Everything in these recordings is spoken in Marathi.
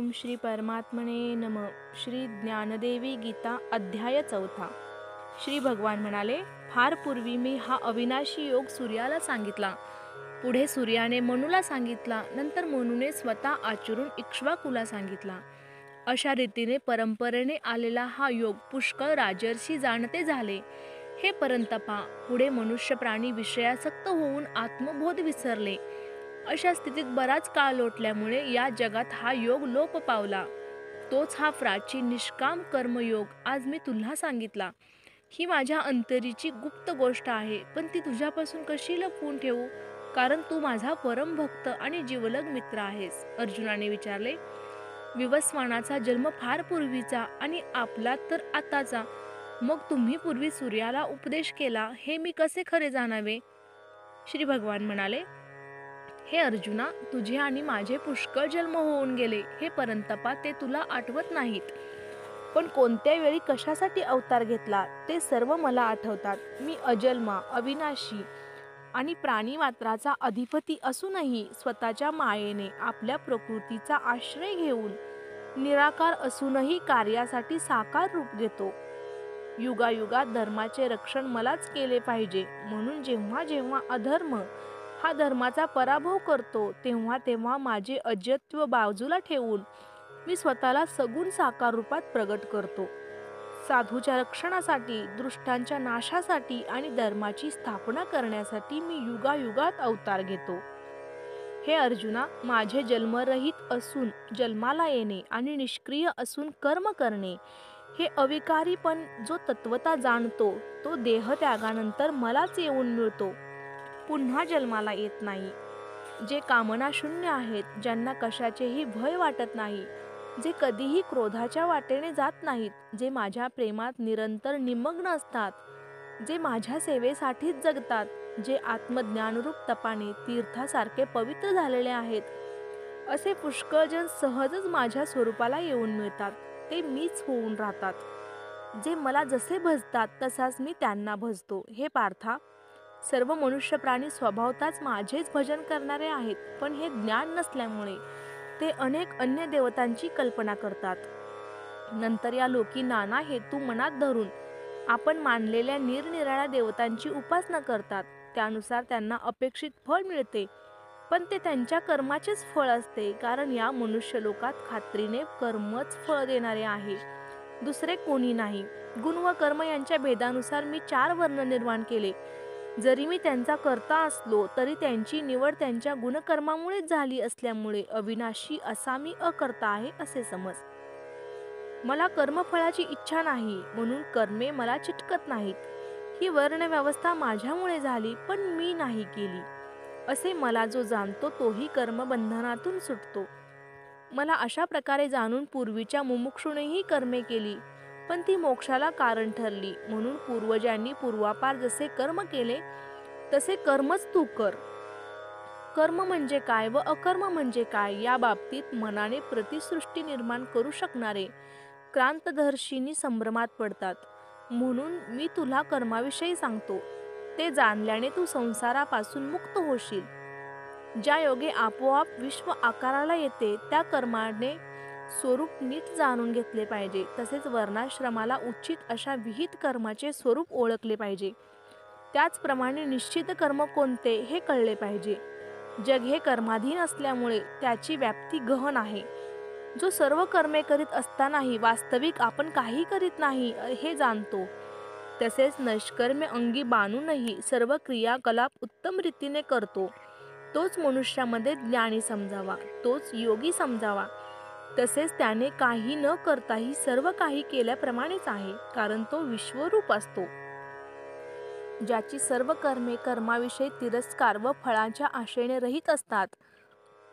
ओम श्री परमात्मने नमः. श्री ज्ञानदेवी गीता अध्याय 4. श्री भगवान म्हणाले, फार पूर्वी मी हा अविनाशी योग सूर्याला सांगितला. पुढे सूर्याने मनूला सांगितला. नंतर मनूने स्वतः आचरून इक्ष्वाकुला सांगितला. अशा रीतीने परंपरेने आलेला हा योग पुष्कळ राजर्षी जाणते झाले. हे परंतपा, पुढे मनुष्य प्राणी विषयासक्त होऊन आत्मबोध विसरले. अशा स्थितीत बराच काळ लोटल्यामुळे या जगात हा योग लोप पावला. तोच हा प्राचीन निष्काम कर्मयोग आज मी तुला सांगितला. ही माझ्या अंतरीची गुप्त गोष्ट आहे, पण ती तुझ्यापासून कशी लपवून ठेवू? कारण तू माझा परम भक्त आणि जिवलग मित्र आहेस. अर्जुनाने विचारले, विवस्वानाचा जन्म फार पूर्वीचा आणि आपला तर आताचा. मग तुम्ही पूर्वी सूर्याला उपदेश केला हे मी कसे खरे जाणावे? श्री भगवान म्हणाले, हे अर्जुना, तुझे आणि माझे पुष्कळ जन्म होऊन गेले. हे परंतपा, ते तुला आठवत नाहीत. पण कोणत्या वेळी कशासाठी अवतार घेतला ते सर्व मला आठवतात. मी अजन्मा, अविनाशी आणि प्राणीमात्राचा अधिपती असूनही स्वतःच्या मायेने आपल्या प्रकृतीचा आश्रय घेऊन निराकार असूनही कार्यासाठी साकार रूप घेतो. युगायुगात धर्माचे रक्षण मलाच केले पाहिजे, म्हणून जेव्हा जेव्हा अधर्म हा धर्माचा पराभव करतो तेव्हा तेव्हा माझे अजत्व बाजूला ठेवून मी स्वतःला सगुण साकार रूपात प्रगट करतो. साधूच्या रक्षणासाठी, दुष्टांच्या नाशासाठी आणि धर्माची स्थापना करण्यासाठी मी युगायुगात अवतार घेतो. हे अर्जुना, माझे जन्मरहित असून जन्माला येणे आणि निष्क्रिय असून कर्म करणे हे अविकारी पण जो तत्वता जाणतो तो देहत्यागानंतर मलाच येऊन मिळतो, पुन्हा जन्माला येत नाही. जे कामना शून्य आहेत, ज्यांना कशाचेही भय वाटत नाही, जे कधीही क्रोधाच्या वाटेने जात नाहीत, जे माझ्या प्रेमात निरंतर निमग्न असतात, जे माझ्या सेवेसाठीच जगतात, जे आत्मज्ञानरूप तपाने तीर्थासारखे पवित्र झालेले आहेत, असे पुष्कळ जण सहजच माझ्या स्वरूपाला येऊन मिळतात. ते मीच होऊन राहतात. जे मला जसे भजतात तसाच मी त्यांना भजतो. हे पार्था, सर्व मनुष्य प्राणी स्वभावताच माझेच भजन करणारे आहेत, पण हे ज्ञान नसल्यामुळे ते अनेक अन्य देवतांची कल्पना करतात. नंतर या लोकी नाना हेतू मनात धरून आपण मानलेल्या निरनिराळ्या देवतांची उपासना करतात. त्यानुसार त्यांना अपेक्षित फळ मिळते, पण ते त्यांच्या कर्माचेच फळ असते. कारण या मनुष्य लोकात खात्रीने कर्मच फळ देणारे आहे, दुसरे कोणी नाही. गुण व कर्म यांच्या भेदानुसार मी 4 वर्ण निर्माण केले. जरी मी त्यांचा कर्ता असलो तरी त्यांची निवड त्यांच्या गुणकर्मामुळेच झाली असल्यामुळे अविनाशी असा मी अकर्ता आहे असे समज. मला कर्मफळाची इच्छा नाही, म्हणून कर्मे मला चिटकत नाहीत. ही वर्ण व्यवस्था माझ्यामुळे झाली, पण मी नाही केली असे मला जो जाणतो तोही कर्मबंधनातून सुटतो. मला अशा प्रकारे जाणून पूर्वीच्या मुमुक्षूनेही कर्मे केली, पण ती मोक्षाला कारण ठरली. म्हणून पूर्वजांनी पूर्वापार जसे कर्म केले तसे कर्मच तू कर. कर्म म्हणजे काय व अकर्म म्हणजे काय या बाबतीत मनाने प्रतिसृष्टी निर्माण करू शकणारे क्रांतदर्शिनी संभ्रमात पडतात. म्हणून मी तुला कर्माविषयी सांगतो. ते जाणल्याने तू संसारापासून मुक्त होशील. ज्या योगे आपोआप विश्व आकाराला येते त्या कर्माने स्वरूप नीट जाणून घेतले पाहिजे. तसेच वर्णाश्रमाला उचित अशा विहित कर्माचे स्वरूप ओळखले पाहिजे. त्याचप्रमाणे निश्चित कर्म कोणते हे कळले पाहिजे. जग हे कर्माधीन असल्यामुळे त्याची व्याप्ती गहन आहे. जो सर्व कर्मे करीत असतानाही वास्तविक आपण काही करीत नाही हे जाणतो, तसेच नष्कर्मे अंगी बाणूनही सर्व क्रियाकलाप उत्तम रीतीने करतो, तोच मनुष्यामध्ये ज्ञानी समजावा, तोच योगी समजावा. तसेच त्याने काही न करताही सर्व काही केल्याप्रमाणेच आहे, कारण तो विश्वरूप असतो. ज्याची सर्व कर्मे कर्माविषयी तिरस्कार व फळांच्या आशेने रहित असतात,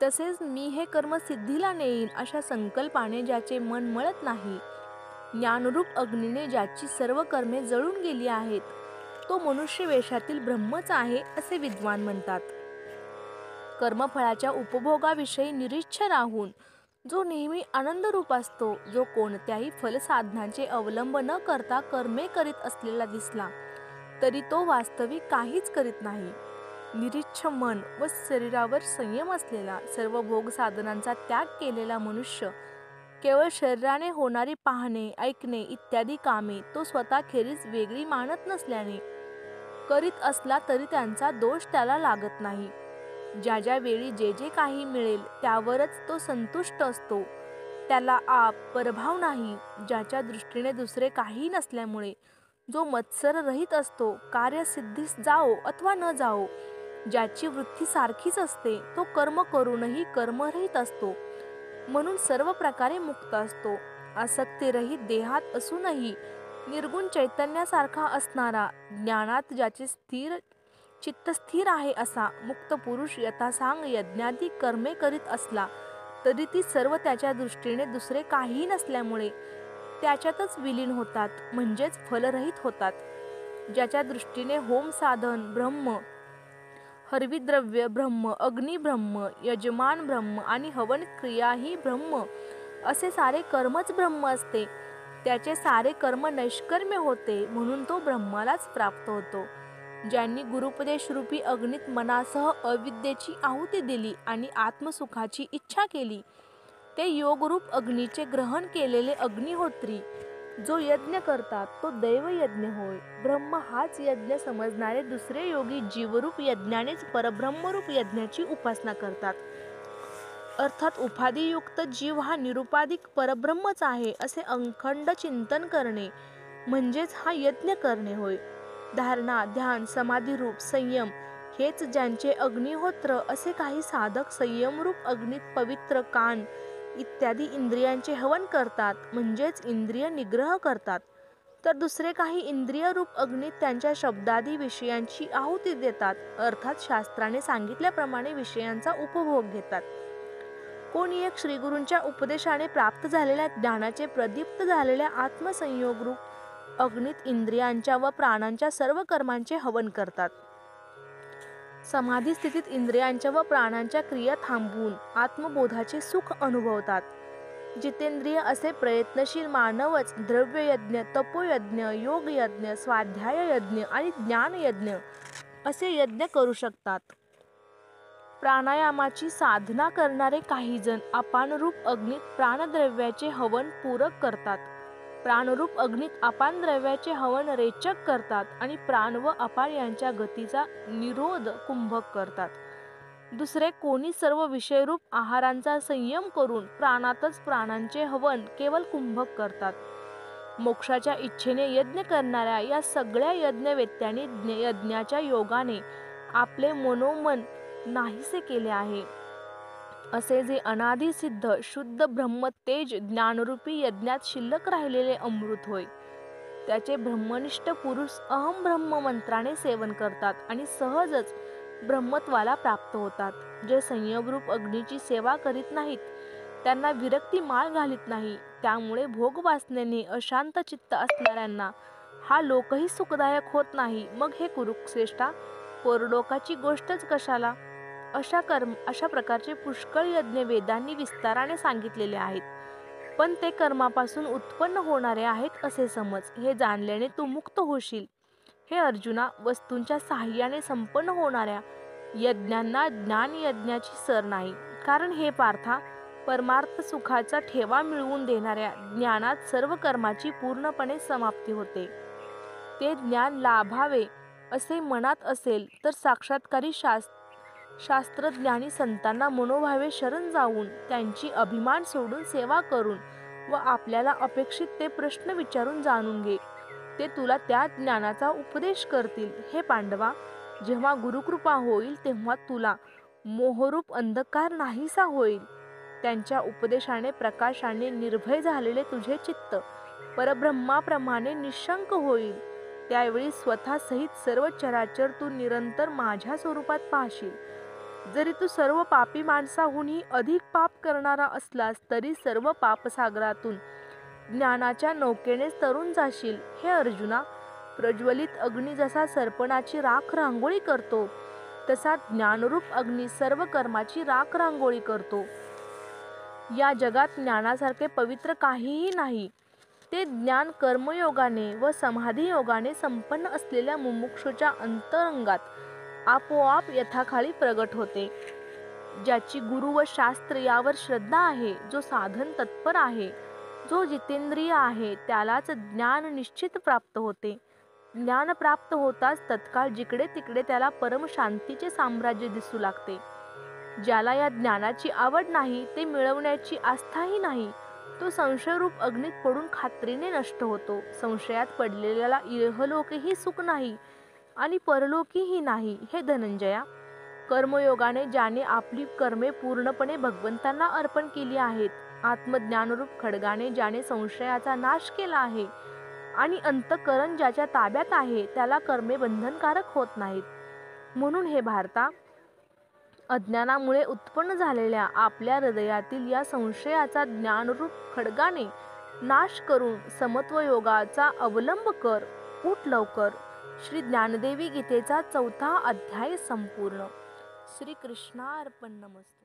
तसेच मी हे कर्म सिद्धीला नेईन अशा संकल्पाने ज्याचे मन मळत नाही, ज्ञानरूप अग्नीने ज्याची सर्व कर्मे जळून गेली आहेत, तो मनुष्य वेशातील ब्रह्मच आहे असे विद्वान म्हणतात. कर्मफळाच्या उपभोगाविषयी निरीच्छ राहून जो नेहमी आनंदरूप असतो, जो कोणत्याही फलसाधनांचे अवलंब न करता कर्मे करीत असलेला दिसला तरी तो वास्तविक काहीच करीत नाही. निरीच्छ मन व शरीरावर संयम असलेला, सर्व भोग साधनांचा त्याग केलेला मनुष्य केवळ शरीराने होणारी पाहणे, ऐकणे इत्यादी कामे तो स्वतःखेरीज वेगळी मानत नसल्याने करीत असला तरी त्यांचा दोष त्याला लागत नाही. ज्या ज्या वेळी जे जे काही मिळेल त्यावरच तो संतुष्ट असतो. त्याला आप परभाव नाही. ज्याच्या दृष्टीने दुसरे काही नसल्यामुळे जो मत्सर रहित असतो, कार्यसिद्धीस जाओ अथवा न जाओ, ज्याची वृत्ती सारखीच असते, तो कर्म करूनही कर्मरहित असतो, म्हणून सर्व प्रकारे मुक्त असतो. आसक्तीरहित देहात असूनही निर्गुण चैतन्यासारखा असणारा, ज्ञानात ज्याचे चित्त स्थिर आहे असा मुक्त पुरुष यथासांग यज्ञादी कर्मे करीत असला तरी ती सर्व त्याच्या दृष्टीने दुसरे काही नसल्यामुळे त्याच्यातच विलीन होतात, म्हणजेच फलरहित होतात. ज्याच्या दृष्टीने होम साधन ब्रह्म, हरविद्रव्य ब्रह्म, अग्नी ब्रह्म, यजमान ब्रह्म आणि हवन क्रियाही ब्रह्म असे सारे कर्मच ब्रह्म असते, त्याचे सारे कर्म नैष्कर्म्य होते, म्हणून तो ब्रह्मालाच प्राप्त होतो. ज्यांनी गुरुपदेश रूपी अग्नीत मनासह अविद्येची आहुती दिली आणि आत्मसुखाची इच्छा केली, ते योगरूप अग्नीचे ग्रहण केलेले अग्निहोत्री जो यज्ञ करतात तो दैवयज्ञ होय. ब्रह्म हाच यज्ञ समजणारे दुसरे योगी जीवरूप यज्ञानेच परब्रह्मरूप यज्ञाची उपासना करतात. अर्थात उपाधियुक्त जीव हा निरुपाधिक परब्रह्मच आहे असे अखंड चिंतन करणे म्हणजेच हा यज्ञ करणे होय. धारणा, ध्यान, समाधिरूप संयम हेच ज्यांचे अग्निहोत्र असे काही साधक संयमरूप अग्नीत पवित्र कान इत्यादी इंद्रियांचे हवन करतात, म्हणजेच इंद्रिय निग्रह करतात, तर दुसरे काही इंद्रियरूप अग्नीत त्यांच्या शब्दादी विषयांची आहुती देतात, अर्थात शास्त्राने सांगितल्याप्रमाणे विषयांचा उपभोग घेतात. कोणी एक श्रीगुरूंच्या उपदेशाने प्राप्त झालेल्या ज्ञानाचे प्रदीप्त झालेल्या आत्मसंयोगरूप अग्नीत इंद्रियांच्या व प्राणांच्या सर्व कर्मांचे हवन करतात. समाधी स्थितीत इंद्रियांच्या व प्राणांच्या क्रिया थांबवून आत्मबोधाचे सुख अनुभवतात. जितेंद्रिय असे प्रयत्नशील मानवच द्रव्ययज्ञ, तपोयज्ञ, योगयज्ञ, स्वाध्याययज्ञ आणि ज्ञानयज्ञ असे यज्ञ करू शकतात. प्राणायामाची साधना करणारे काही जण अपानरूप अग्नीत प्राणद्रव्याचे हवन पूरक करतात, प्राणरूप अग्नीत अपान द्रव्याचे हवन रेचक करतात आणि प्राण व अपान यांच्या गतीचा निरोध कुंभक करतात. दुसरे कोणी सर्व विषयरूप आहारांचा संयम करून प्राणातच प्राणांचे हवन केवळ कुंभक करतात. मोक्षाच्या इच्छेने यज्ञ करणाऱ्या या सगळ्या यज्ञवेत्यांनी यज्ञाच्या योगाने आपले मनोमन नाहीसे केले आहे. असे जे अनादिसिद्ध शुद्ध ब्रह्मतेज ज्ञानरूपी यज्ञात शिल्लक राहिलेले अमृत होय, त्याचे ब्रह्मनिष्ठ पुरुष अहम ब्रह्म मंत्राने सेवन करतात आणि सहजच ब्रह्मत्वाला प्राप्त होतात. जे संयमरूप अग्नीची सेवा करीत नाहीत त्यांना विरक्ती माळ घालीत नाही, त्यामुळे भोगवासनेने अशांत चित्त असणाऱ्यांना हा लोकही सुखदायक होत नाही. मग हे कुरुश्रेष्ठा, परलोकाची गोष्टच कशाला? अशा प्रकारचे पुष्कळ यज्ञ वेदांनी विस्ताराने सांगितलेले आहेत, पण ते कर्मापासून उत्पन्न होणारे आहेत असे समज. हे जाणल्याने तू मुक्त होशील. हे अर्जुना, वस्तूंच्या साहाय्याने संपन्न होणाऱ्या यज्ञांना ज्ञानयज्ञाची सर नाही, कारण हे पार्था, परमार्थ सुखाचा ठेवा मिळवून देणाऱ्या ज्ञानात सर्व कर्माची पूर्णपणे समाप्ती होते. ते ज्ञान लाभावे असे मनात असेल तर साक्षात्कारी शास्त्रज्ञानी संतांना मनोभावे शरण जाऊन त्यांची अभिमान सोडून सेवा करून व आपल्याला अपेक्षित ते प्रश्न विचारून जाणून घे. ते तुला त्या ज्ञानाचा उपदेश करतील. हे पांडवा, जेव्हा गुरुकृपा होईल तेव्हा तुला मोहरूप अंधकार नाहीसा होईल. त्यांच्या उपदेशाने प्रकाशाने निर्भय झालेले तुझे चित्त परब्रह्माप्रमाणे निशंक होईल. त्यावेळी स्वतः सहित सर्व चराचर तू निरंतर माझ्या स्वरूपात पाहशील. जरी तू सर्व पापी माणसाहूनही अधिक पाप करणारा असलास तरी सर्व पापसागरातून ज्ञानाच्या नौकेनेच तरून जाशील. हे अर्जुना, प्रज्वलित अग्नी जसा सरपणाची राख रांगोळी करतो तसा ज्ञानरूप अग्नी सर्व कर्माची राख रांगोळी करतो. या जगात ज्ञानासारखे पवित्र काहीही नाही. ते ज्ञान कर्मयोगाने व समाधियोगाने संपन्न असलेल्या मुमुक्षूच्या अंतरंगात आपोआप यथाखाली प्रगट होते. ज्याची गुरु व शास्त्र यावर श्रद्धा आहे, जो साधन तत्पर आहे, जो जितेंद्रिय आहे, त्यालाच ज्ञान निश्चित प्राप्त होते. ज्ञान प्राप्त होताच तत्काळ जिकडे तिकडे त्याला परम शांतीचे साम्राज्य दिसू लागते. ज्याला या ज्ञानाची आवड नाही, ते मिळवण्याची आस्थाही नाही, तो संशयरूप अग्नीत पडून खात्रीने नष्ट होतो. संशयात पडलेल्याला इहलोकीही सुख नाही आणि परलोकीही नाही. हे धनंजया, कर्मयोगाने ज्याने आपली कर्मे पूर्णपणे भगवंतांना अर्पण केली आहेत, आत्मज्ञानरूप खड्गाने ज्याने संशयाचा नाश केला आहे आणि अंतःकरण ज्याच्या ताब्यात आहे, त्याला कर्मे बंधनकारक होत नाहीत. म्हणून हे भारता, अज्ञानामुळे उत्पन्न झालेल्या आपल्या हृदयातील या संशयाचा ज्ञानरूप खड्गाने नाश करून समत्व योगाचा अवलंब कर. उठ लवकर. श्री ज्ञानदेवी गीतेचा 4था अध्याय संपूर्ण. श्री कृष्णार्पण नमस्ते.